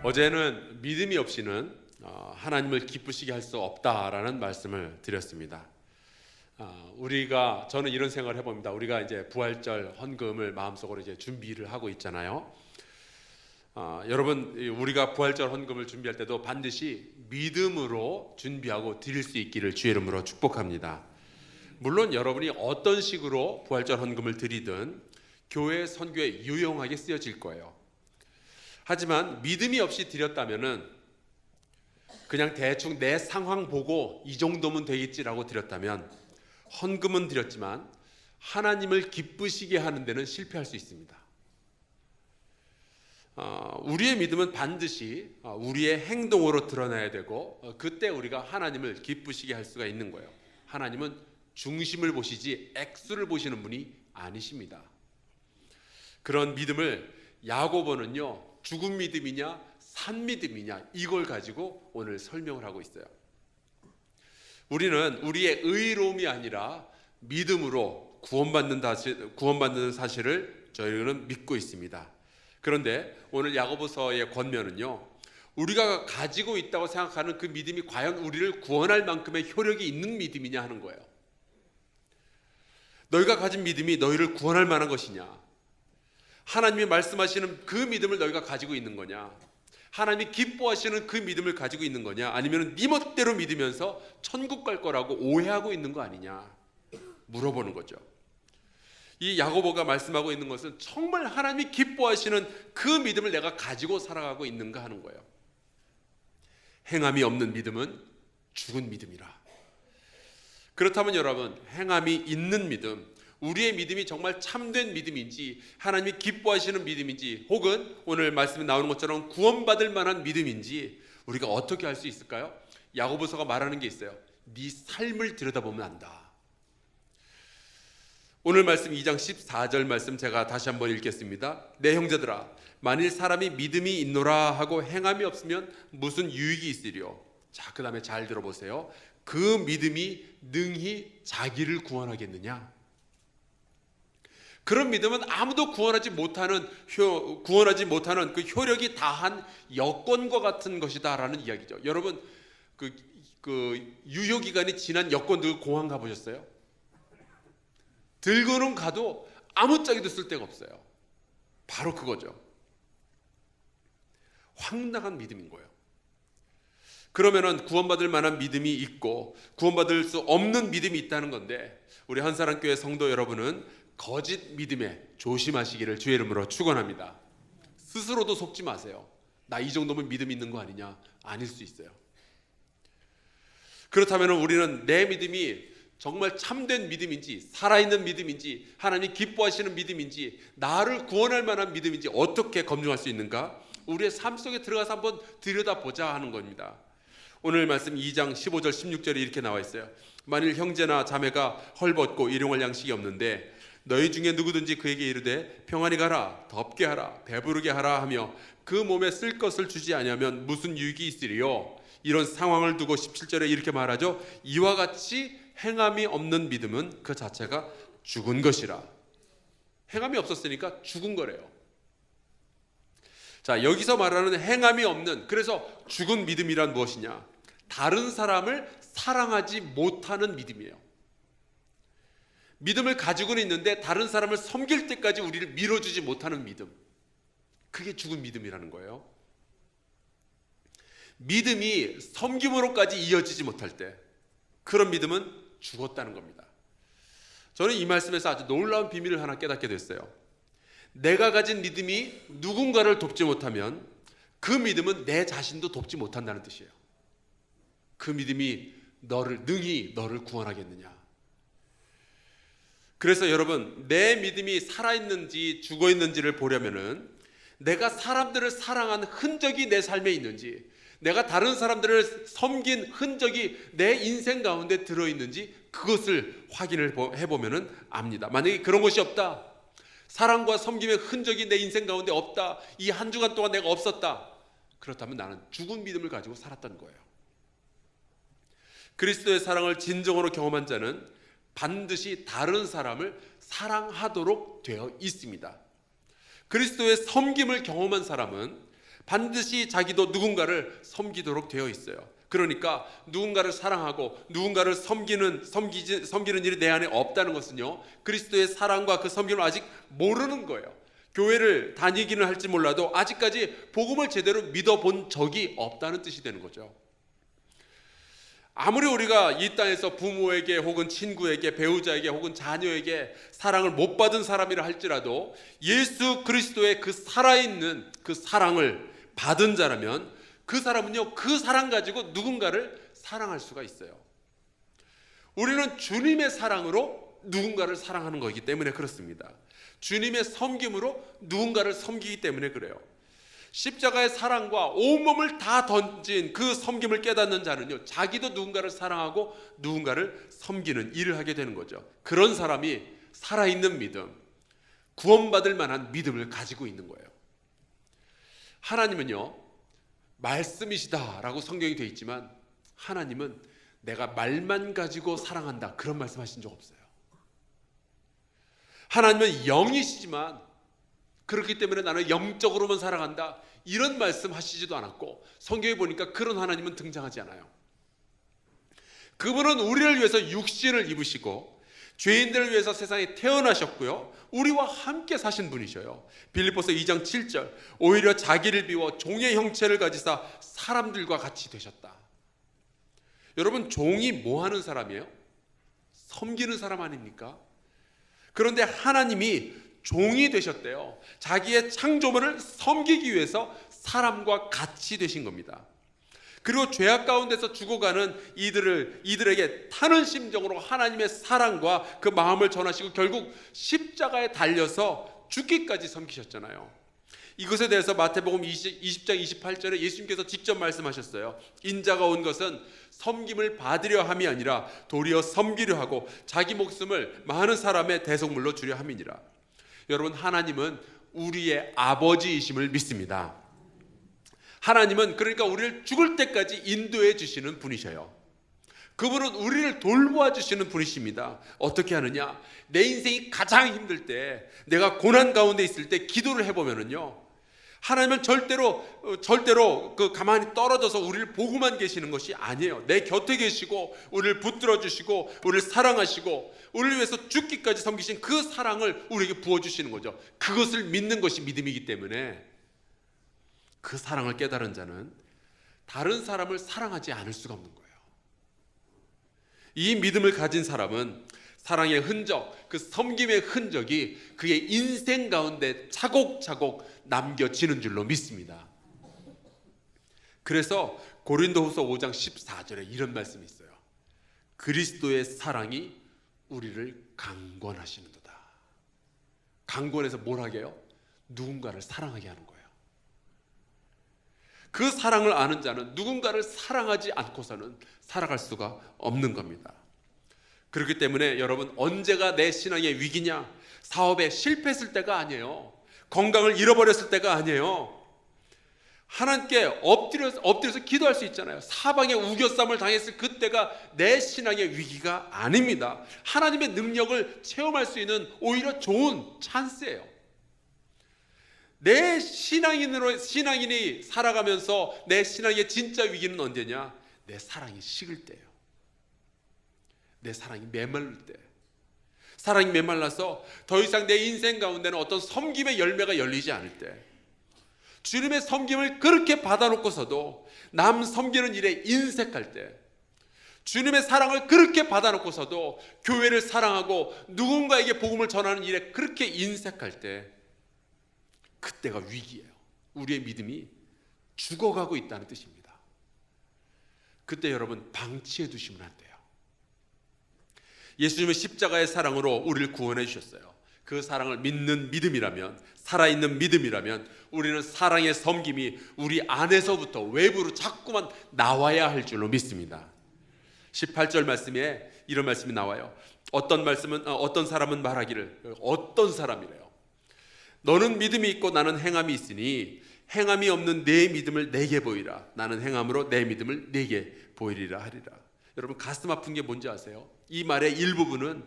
어제는 믿음이 없이는 하나님을 기쁘시게 할 수 없다라는 말씀을 드렸습니다. 저는 이런 생각을 해봅니다. 우리가 이제 부활절 헌금을 마음속으로 이제 준비를 하고 있잖아요. 여러분, 우리가 부활절 헌금을 준비할 때도 반드시 믿음으로 준비하고 드릴 수 있기를 주의 이름으로 축복합니다. 물론 여러분이 어떤 식으로 부활절 헌금을 드리든 교회 선교에 유용하게 쓰여질 거예요. 하지만 믿음이 없이 드렸다면은 그냥 대충 내 상황 보고 이 정도면 되겠지라고 드렸다면 헌금은 드렸지만 하나님을 기쁘시게 하는 데는 실패할 수 있습니다. 우리의 믿음은 반드시 우리의 행동으로 드러나야 되고 그때 우리가 하나님을 기쁘시게 할 수가 있는 거예요. 하나님은 중심을 보시지 액수를 보시는 분이 아니십니다. 그런 믿음을 야고보는요, 죽은 믿음이냐 산 믿음이냐 이걸 가지고 오늘 설명을 하고 있어요. 우리는 우리의 의로움이 아니라 믿음으로 구원받는 사실을 저희는 믿고 있습니다. 그런데 오늘 야고보서의 권면은요, 우리가 가지고 있다고 생각하는 그 믿음이 과연 우리를 구원할 만큼의 효력이 있는 믿음이냐 하는 거예요. 너희가 가진 믿음이 너희를 구원할 만한 것이냐? 하나님이 말씀하시는 그 믿음을 너희가 가지고 있는 거냐? 하나님이 기뻐하시는 그 믿음을 가지고 있는 거냐? 아니면 네 멋대로 믿으면서 천국 갈 거라고 오해하고 있는 거 아니냐? 물어보는 거죠. 이 야고보가 말씀하고 있는 것은 정말 하나님이 기뻐하시는 그 믿음을 내가 가지고 살아가고 있는가 하는 거예요. 행함이 없는 믿음은 죽은 믿음이라. 그렇다면 여러분, 행함이 있는 믿음, 우리의 믿음이 정말 참된 믿음인지 하나님이 기뻐하시는 믿음인지 혹은 오늘 말씀에 나오는 것처럼 구원받을 만한 믿음인지 우리가 어떻게 알 수 있을까요? 야고보서가 말하는 게 있어요. 네 삶을 들여다보면 안다. 오늘 말씀 2장 14절 말씀 제가 다시 한번 읽겠습니다. 내 형제들아, 만일 사람이 믿음이 있노라 하고 행함이 없으면 무슨 유익이 있으리요? 자, 그 다음에 잘 들어보세요. 그 믿음이 능히 자기를 구원하겠느냐? 그런 믿음은 아무도 구원하지 못하는 그 효력이 다한 여권과 같은 것이다라는 이야기죠. 여러분, 그 유효기간이 지난 여권들 공항 가보셨어요? 들고는 가도 아무짝에도 쓸 데가 없어요. 바로 그거죠. 황당한 믿음인 거예요. 그러면은 구원받을 만한 믿음이 있고 구원받을 수 없는 믿음이 있다는 건데, 우리 한사랑교회 성도 여러분은 거짓 믿음에 조심하시기를 주의 이름으로 축원합니다. 스스로도 속지 마세요. 나 이 정도면 믿음 있는 거 아니냐? 아닐 수 있어요. 그렇다면 우리는 내 믿음이 정말 참된 믿음인지, 살아있는 믿음인지, 하나님이 기뻐하시는 믿음인지, 나를 구원할 만한 믿음인지 어떻게 검증할 수 있는가? 우리의 삶 속에 들어가서 한번 들여다보자 하는 겁니다. 오늘 말씀 2장 15절 16절에 이렇게 나와 있어요. 만일 형제나 자매가 헐벗고 일용할 양식이 없는데 너희 중에 누구든지 그에게 이르되 평안히 가라, 덥게 하라, 배부르게 하라 하며 그 몸에 쓸 것을 주지 아니하면 무슨 유익이 있으리요? 이런 상황을 두고 17절에 이렇게 말하죠. 이와 같이 행함이 없는 믿음은 그 자체가 죽은 것이라. 행함이 없었으니까 죽은 거래요. 자, 여기서 말하는 행함이 없는, 그래서 죽은 믿음이란 무엇이냐? 다른 사람을 사랑하지 못하는 믿음이에요. 믿음을 가지고는 있는데 다른 사람을 섬길 때까지 우리를 밀어주지 못하는 믿음, 그게 죽은 믿음이라는 거예요. 믿음이 섬김으로까지 이어지지 못할 때 그런 믿음은 죽었다는 겁니다. 저는 이 말씀에서 아주 놀라운 비밀을 하나 깨닫게 됐어요. 내가 가진 믿음이 누군가를 돕지 못하면 그 믿음은 내 자신도 돕지 못한다는 뜻이에요. 그 믿음이 능히 너를 구원하겠느냐? 그래서 여러분, 내 믿음이 살아있는지 죽어있는지를 보려면은 내가 사람들을 사랑한 흔적이 내 삶에 있는지, 내가 다른 사람들을 섬긴 흔적이 내 인생 가운데 들어있는지 그것을 확인을 해보면 압니다. 만약에 그런 것이 없다, 사랑과 섬김의 흔적이 내 인생 가운데 없다, 이 한 주간 동안 내가 없었다, 그렇다면 나는 죽은 믿음을 가지고 살았던 거예요. 그리스도의 사랑을 진정으로 경험한 자는 반드시 다른 사람을 사랑하도록 되어 있습니다. 그리스도의 섬김을 경험한 사람은 반드시 자기도 누군가를 섬기도록 되어 있어요. 그러니까 누군가를 사랑하고 누군가를 섬기는 일이 내 안에 없다는 것은요, 그리스도의 사랑과 그 섬김을 아직 모르는 거예요. 교회를 다니기는 할지 몰라도 아직까지 복음을 제대로 믿어본 적이 없다는 뜻이 되는 거죠. 아무리 우리가 이 땅에서 부모에게 혹은 친구에게 배우자에게 혹은 자녀에게 사랑을 못 받은 사람이라 할지라도 예수 그리스도의 그 살아있는 그 사랑을 받은 자라면 그 사람은요, 그 사랑 가지고 누군가를 사랑할 수가 있어요. 우리는 주님의 사랑으로 누군가를 사랑하는 거기 때문에 그렇습니다. 주님의 섬김으로 누군가를 섬기기 때문에 그래요. 십자가의 사랑과 온몸을 다 던진 그 섬김을 깨닫는 자는요, 자기도 누군가를 사랑하고 누군가를 섬기는 일을 하게 되는 거죠. 그런 사람이 살아있는 믿음, 구원받을 만한 믿음을 가지고 있는 거예요. 하나님은요, 말씀이시다라고 성경이 되어 있지만 하나님은 내가 말만 가지고 사랑한다, 그런 말씀하신 적 없어요. 하나님은 영이시지만 그렇기 때문에 나는 영적으로만 사랑한다, 이런 말씀 하시지도 않았고, 성경에 보니까 그런 하나님은 등장하지 않아요. 그분은 우리를 위해서 육신을 입으시고 죄인들을 위해서 세상에 태어나셨고요, 우리와 함께 사신 분이셔요. 빌립보서 2장 7절, 오히려 자기를 비워 종의 형체를 가지사 사람들과 같이 되셨다. 여러분, 종이 뭐 하는 사람이에요? 섬기는 사람 아닙니까? 그런데 하나님이 종이 되셨대요. 자기의 창조물을 섬기기 위해서 사람과 같이 되신 겁니다. 그리고 죄악 가운데서 죽어가는 이들에게 타는 심정으로 하나님의 사랑과 그 마음을 전하시고 결국 십자가에 달려서 죽기까지 섬기셨잖아요. 이것에 대해서 마태복음 20장 28절에 예수님께서 직접 말씀하셨어요. 인자가 온 것은 섬김을 받으려 함이 아니라 도리어 섬기려 하고 자기 목숨을 많은 사람의 대속물로 주려 함이니라. 여러분, 하나님은 우리의 아버지이심을 믿습니다. 하나님은 그러니까 우리를 죽을 때까지 인도해 주시는 분이셔요. 그분은 우리를 돌보아 주시는 분이십니다. 어떻게 하느냐? 내 인생이 가장 힘들 때, 내가 고난 가운데 있을 때 기도를 해보면은요, 하나님은 절대로 가만히 떨어져서 우리를 보고만 계시는 것이 아니에요. 내 곁에 계시고 우리를 붙들어 주시고 우리를 사랑하시고 우리를 위해서 죽기까지 섬기신 그 사랑을 우리에게 부어주시는 거죠. 그것을 믿는 것이 믿음이기 때문에 그 사랑을 깨달은 자는 다른 사람을 사랑하지 않을 수가 없는 거예요. 이 믿음을 가진 사람은 사랑의 흔적, 그 섬김의 흔적이 그의 인생 가운데 차곡차곡 남겨지는 줄로 믿습니다. 그래서 고린도후서 5장 14절에 이런 말씀이 있어요. 그리스도의 사랑이 우리를 강권하시는도다. 강권해서 뭘 하게 해요? 누군가를 사랑하게 하는 거예요. 그 사랑을 아는 자는 누군가를 사랑하지 않고서는 살아갈 수가 없는 겁니다. 그렇기 때문에 여러분, 언제가 내 신앙의 위기냐? 사업에 실패했을 때가 아니에요. 건강을 잃어버렸을 때가 아니에요. 하나님께 엎드려서 기도할 수 있잖아요. 사방에 우겨쌈을 당했을 그때가 내 신앙의 위기가 아닙니다. 하나님의 능력을 체험할 수 있는 오히려 좋은 찬스예요. 내 신앙인이 살아가면서 내 신앙의 진짜 위기는 언제냐? 내 사랑이 식을 때예요. 내 사랑이 메말릴 때. 사랑이 메말라서 더 이상 내 인생 가운데는 어떤 섬김의 열매가 열리지 않을 때, 주님의 섬김을 그렇게 받아놓고서도 남 섬기는 일에 인색할 때, 주님의 사랑을 그렇게 받아놓고서도 교회를 사랑하고 누군가에게 복음을 전하는 일에 그렇게 인색할 때, 그때가 위기예요. 우리의 믿음이 죽어가고 있다는 뜻입니다. 그때 여러분, 방치해 두시면 안 돼요. 예수님은 십자가의 사랑으로 우리를 구원해 주셨어요. 그 사랑을 믿는 믿음이라면, 살아있는 믿음이라면 우리는 사랑의 섬김이 우리 안에서부터 외부로 자꾸만 나와야 할 줄로 믿습니다. 18절 말씀에 이런 말씀이 나와요. 어떤 사람은 말하기를, 어떤 사람이래요, 너는 믿음이 있고 나는 행함이 있으니 행함이 없는 내 믿음을 내게 보이라. 나는 행함으로 내 믿음을 내게 보이리라 하리라. 여러분, 가슴 아픈 게 뭔지 아세요? 이 말의 일부분은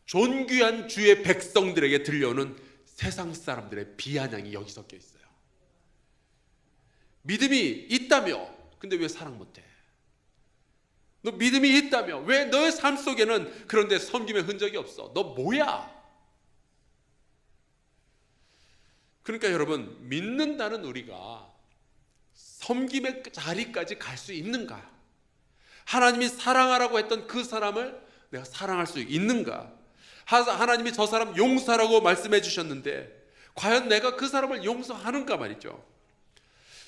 존귀한 주의 백성들에게 들려오는 세상 사람들의 비아냥이 여기 섞여 있어요. 믿음이 있다며 근데 왜 사랑 못해? 너 믿음이 있다며 왜 너의 삶 속에는 그런데 섬김의 흔적이 없어? 너 뭐야? 그러니까 여러분, 믿는다는 우리가 섬김의 자리까지 갈 수 있는가? 하나님이 사랑하라고 했던 그 사람을 내가 사랑할 수 있는가? 하나님이 저 사람 용서하라고 말씀해 주셨는데 과연 내가 그 사람을 용서하는가 말이죠.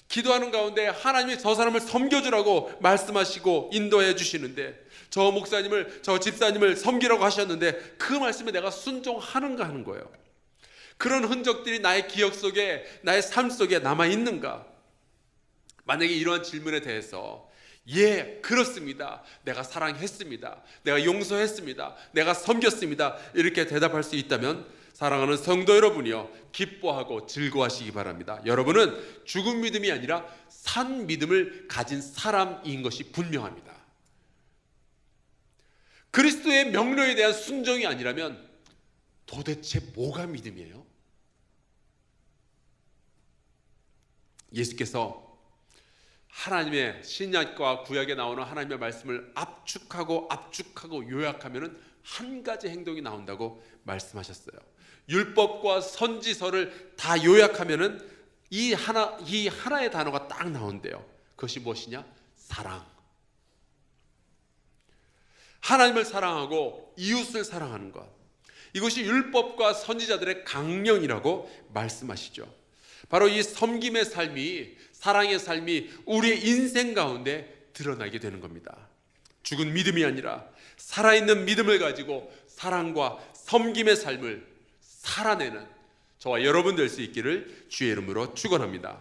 기도하는 가운데 하나님이 저 사람을 섬겨주라고 말씀하시고 인도해 주시는데 저 목사님을, 저 집사님을 섬기라고 하셨는데 그 말씀에 내가 순종하는가 하는 거예요. 그런 흔적들이 나의 기억 속에, 나의 삶 속에 남아있는가? 만약에 이러한 질문에 대해서 예, 그렇습니다. 내가 사랑했습니다. 내가 용서했습니다. 내가 섬겼습니다. 이렇게 대답할 수 있다면 사랑하는 성도 여러분이요, 기뻐하고 즐거워하시기 바랍니다. 여러분은 죽은 믿음이 아니라 산 믿음을 가진 사람인 것이 분명합니다. 그리스도의 명령에 대한 순종이 아니라면 도대체 뭐가 믿음이에요? 예수께서 하나님의 신약과 구약에 나오는 하나님의 말씀을 압축하고 요약하면 한 가지 행동이 나온다고 말씀하셨어요. 율법과 선지서를 다 요약하면 이 하나의 단어가 딱 나온대요. 그것이 무엇이냐? 사랑. 하나님을 사랑하고 이웃을 사랑하는 것, 이것이 율법과 선지자들의 강령이라고 말씀하시죠. 바로 이 섬김의 삶이, 사랑의 삶이 우리의 인생 가운데 드러나게 되는 겁니다. 죽은 믿음이 아니라 살아있는 믿음을 가지고 사랑과 섬김의 삶을 살아내는 저와 여러분 될 수 있기를 주의 이름으로 축원합니다.